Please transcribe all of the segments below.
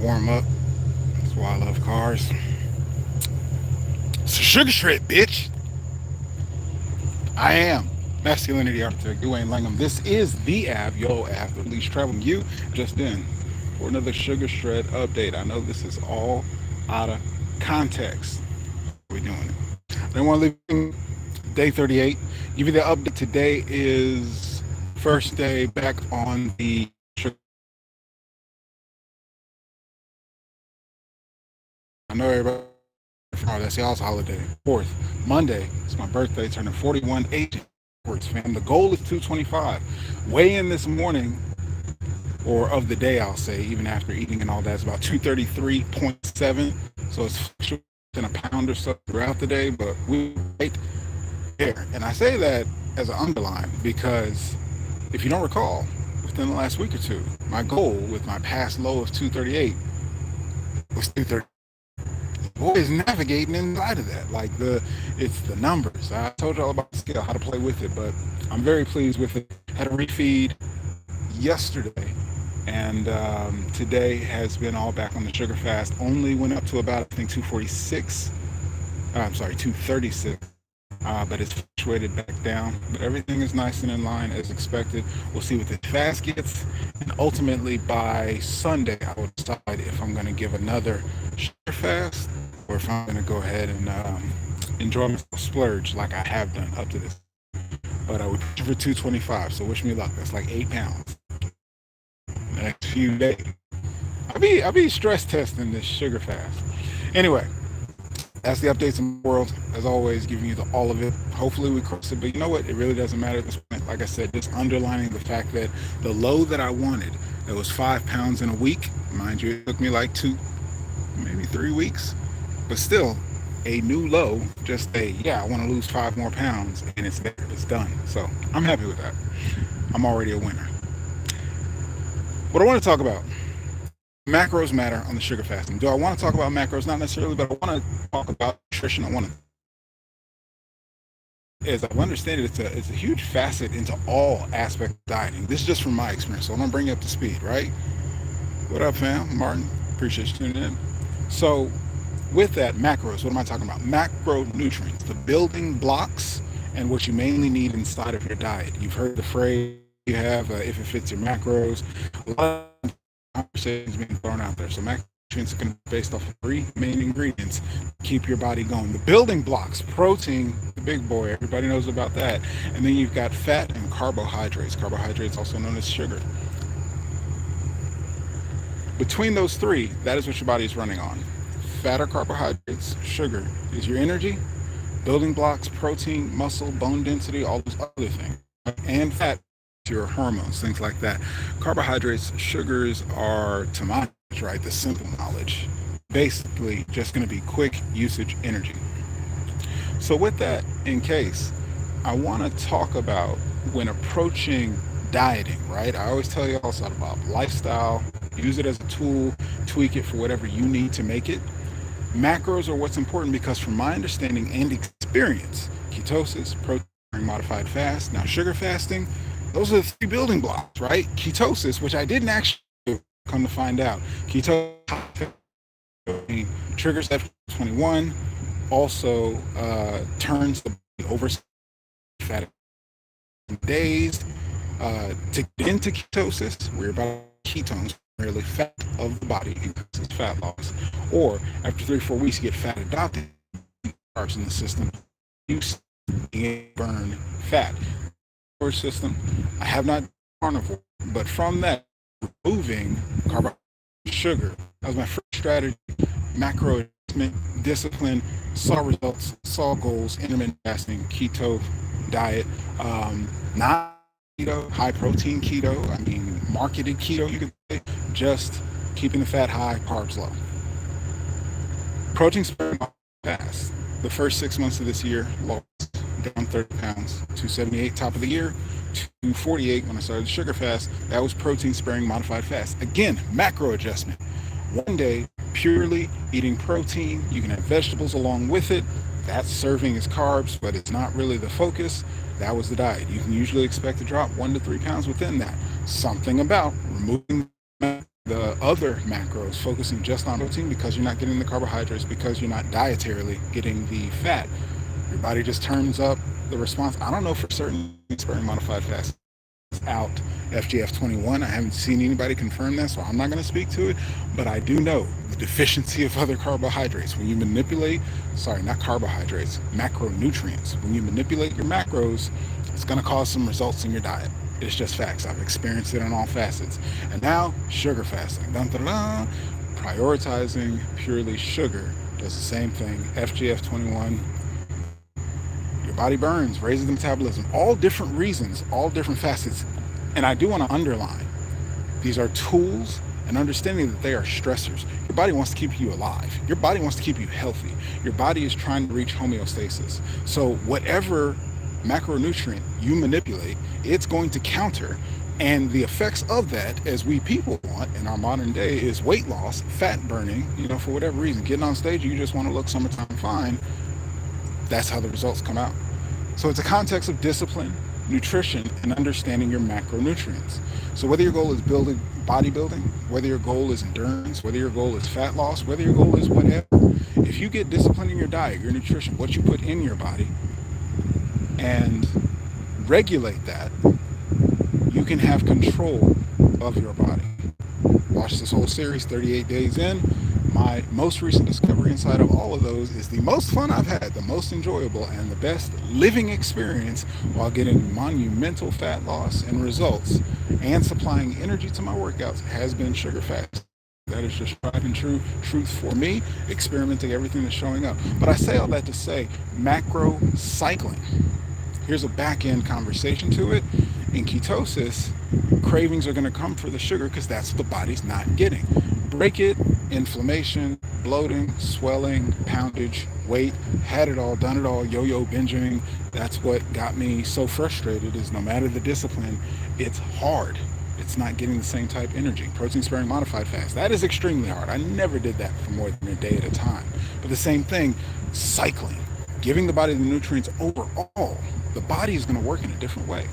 warm up. That's why I love cars. It's a sugar shred, bitch. I am masculinity architect Duane Langham. This is the Ave, Yolo Ave, the least traveling you just in for another sugar shred update. I know this is all out of context. We're doing it. I don't want to leave day 38. Give you the update. Today is first day back on the sugar. I know everybody. Oh, that's y'all's holiday. Fourth, Monday. It's my birthday, turning 41. Age, fam. The goal is 225. Weigh in this morning, or of the day, I'll say, even after eating and all that, it's about 233.7. So it's in a pound or so throughout the day, but we right there. And I say that as an underline because if you don't recall, within the last week or two, my goal with my past low of 238 was 230. Boys navigating inside of that, like it's the numbers. I told you all about the scale, how to play with it, but I'm very pleased with it. Had a refeed yesterday, and today has been all back on the sugar fast. Only went up to about, I think, 246. I'm sorry, 236. But it's fluctuated back down. But everything is nice and in line as expected. We'll see what the fast gets, and ultimately by Sunday, I will decide if I'm going to give another sugar fast or if I'm going to go ahead and enjoy my splurge like I have done up to this. But I would push for 225, so wish me luck. That's like 8 pounds. The next few days, I'll be stress testing this sugar fast. Anyway, that's the updates in the world. As always, giving you all of it. Hopefully we cross it, but you know what? It really doesn't matter at this point. Like I said, just underlining the fact that the low that I wanted, that was 5 pounds in a week, mind you, it took me like 2, maybe 3 weeks, but still a new low. Just I want to lose 5 more pounds, and it's there, it's done. So I'm happy with that. I'm already a winner. What I want to talk about, macros matter on the sugar fasting. Do I want to talk about macros? Not necessarily, but I want to talk about nutrition. I want to, as I understand it, it's a huge facet into all aspects of dieting. This is just from my experience, so I'm gonna bring you up to speed, right? What up, fam? Martin, appreciate you tuning in. So, with that, macros. What am I talking about? Macronutrients, the building blocks, and what you mainly need inside of your diet. You've heard the phrase you have, if it fits your macros. A lot of conversations being thrown out there. So macronutrients are going to be based off of 3 main ingredients to keep your body going. The building blocks, protein, the big boy, everybody knows about that. And then you've got fat and carbohydrates. Carbohydrates also known as sugar. Between those 3, that is what your body is running on. Fat or carbohydrates, sugar is your energy. Building blocks, protein, muscle, bone density, all those other things. And fat, your hormones, things like that. Carbohydrates, sugars are, to my knowledge, right, the simple knowledge, basically just going to be quick usage energy. So with that in case, I want to talk about when approaching dieting, right? I always tell you also about lifestyle, use it as a tool, tweak it for whatever you need to make it. Macros are what's important because from my understanding and experience, ketosis, protein modified fast, now sugar fasting, those are the 3 building blocks, right? Ketosis, which I didn't actually come to find out. Ketosis triggers F21, also turns the body over fat days. To get into ketosis, we're about ketones, primarily fat of the body, increases fat loss. Or after 3 or 4 weeks, you get fat adopted carbs in the system. You burn fat. System. I have not carnivore, but from that, removing carbohydrate, sugar, that was my first strategy. Macro adjustment, discipline, saw results, saw goals, intermittent fasting, keto diet, not keto, high protein keto, I mean marketed keto, you could say, just keeping the fat high, carbs low. Protein sparing fast. The first 6 months of this year, lost down 30 pounds, 278 top of the year, 248 when I started the sugar fast. That was protein sparing modified fast. Again, macro adjustment. One day, purely eating protein. You can have vegetables along with it. That serving is carbs, but it's not really the focus. That was the diet. You can usually expect to drop 1 to 3 pounds within that. Something about removing the other macros, focusing just on protein because you're not getting the carbohydrates, because you're not dietarily getting the fat. Your body just turns up the response. I don't know for certain sperm modified fats out FGF21. I haven't seen anybody confirm that, so I'm not going to speak to it. But I do know the deficiency of other carbohydrates. When you manipulate, sorry, not carbohydrates, macronutrients. When you manipulate your macros, it's going to cause some results in your diet. It's just facts. I've experienced it on all facets. And now, sugar fasting. Dun, dun, dun, prioritizing purely sugar does the same thing. FGF21, your body burns, raises the metabolism. All different reasons, all different facets. And I do want to underline, these are tools, and understanding that they are stressors. Your body wants to keep you alive. Your body wants to keep you healthy. Your body is trying to reach homeostasis. So whatever macronutrient you manipulate, it's going to counter. And the effects of that, as we people want in our modern day, is weight loss, fat burning, for whatever reason. Getting on stage, you just want to look summertime fine. That's how the results come out. So it's a context of discipline, nutrition, and understanding your macronutrients. So whether your goal is bodybuilding, whether your goal is endurance, whether your goal is fat loss, whether your goal is whatever, if you get disciplined in your diet, your nutrition, what you put in your body, and regulate that, you can have control of your body. Watch this whole series, 38 days in. My most recent discovery inside of all of those is the most fun I've had, the most enjoyable, and the best living experience while getting monumental fat loss and results and supplying energy to my workouts has been sugar fast. That is just tried and true truth for me, experimenting everything that's showing up. But I say all that to say, macro cycling. Here's a back end conversation to it. In ketosis, cravings are going to come for the sugar because that's what the body's not getting. Break it, inflammation, bloating, swelling, poundage, weight, had it all, done it all, yo-yo binging. That's what got me so frustrated is no matter the discipline, it's hard. It's not getting the same type energy. Protein sparing modified fast, that is extremely hard. I never did that for more than a day at a time. But the same thing, cycling, giving the body the nutrients overall, the body is going to work in a different way.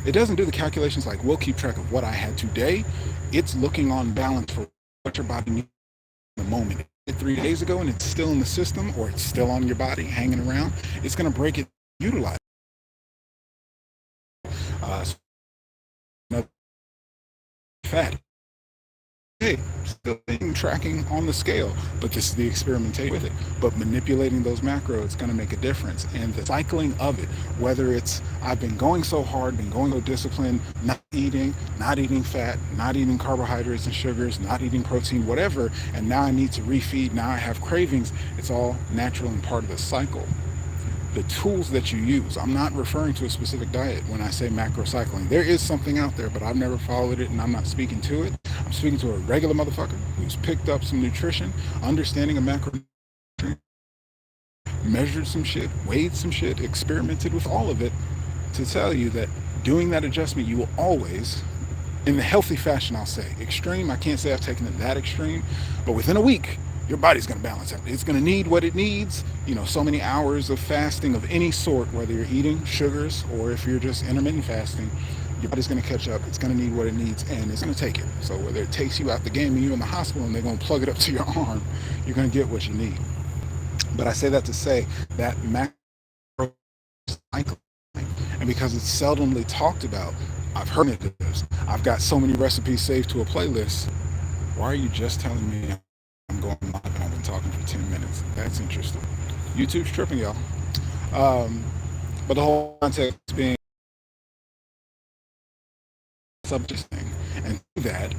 It doesn't do the calculations like we'll keep track of what I had today. It's looking on balance for what your body needs in the moment. 3 days ago and it's still in the system, or it's still on your body hanging around, it's going to break it, utilize fat. Hey, still tracking on the scale, but this is the experimentation with it. But manipulating those macros, it's going to make a difference. And the cycling of it, whether it's I've been going so hard, been going so disciplined, not eating fat, not eating carbohydrates and sugars, not eating protein, whatever, and now I need to refeed, now I have cravings, it's all natural and part of the cycle. The tools that you use, I'm not referring to a specific diet when I say macro cycling. There is something out there, but I've never followed it and I'm not speaking to it. I'm speaking to a regular motherfucker who's picked up some nutrition, understanding a macro, measured some shit, weighed some shit, experimented with all of it to tell you that doing that adjustment, you will always, in the healthy fashion, I'll say, extreme, I can't say I've taken it that extreme, but within a week, your body's going to balance out. It's going to need what it needs. So many hours of fasting of any sort, whether you're eating sugars or if you're just intermittent fasting, your body's going to catch up. It's going to need what it needs, and it's going to take it. So whether it takes you out the game and you're in the hospital and they're going to plug it up to your arm, you're going to get what you need. But I say that to say that macro cycling, and because it's seldomly talked about, I've heard it. I've got so many recipes saved to a playlist. Why are you just telling me I'm going live and I've been talking for 10 minutes? That's interesting. YouTube's tripping, y'all. But the whole context being subject thing, and through that,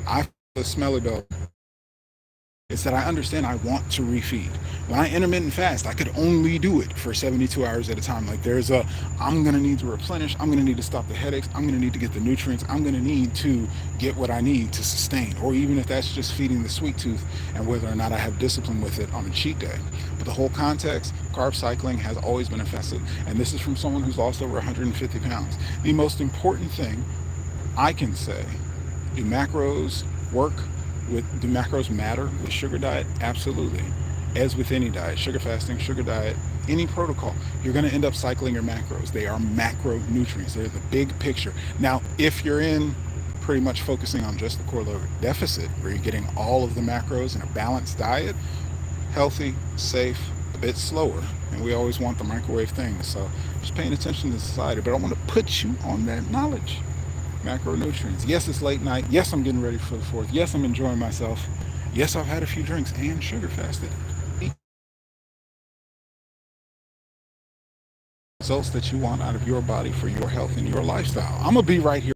I feel the smelly belt. It's that I understand I want to refeed. When I intermittent fast, I could only do it for 72 hours at a time. Like I'm going to need to replenish. I'm going to need to stop the headaches. I'm going to need to get the nutrients. I'm going to need to get what I need to sustain. Or even if that's just feeding the sweet tooth and whether or not I have discipline with it on a cheat day. But the whole context, carb cycling has always been a facet. And this is from someone who's lost over 150 pounds. The most important thing I can say, do macros work? Do macros matter with sugar diet? Absolutely. As with any diet, sugar fasting, sugar diet, any protocol, you're going to end up cycling your macros. They are macronutrients. They're the big picture. Now, if you're in pretty much focusing on just the caloric deficit, where you're getting all of the macros in a balanced diet, healthy, safe, a bit slower. And we always want the microwave thing. So just paying attention to society. But I want to put you on that knowledge. Macronutrients. Yes, it's late night. Yes, I'm getting ready for the 4th. Yes, I'm enjoying myself. Yes, I've had a few drinks and sugar fasted. Results that you want out of your body for your health and your lifestyle. I'm going to be right here.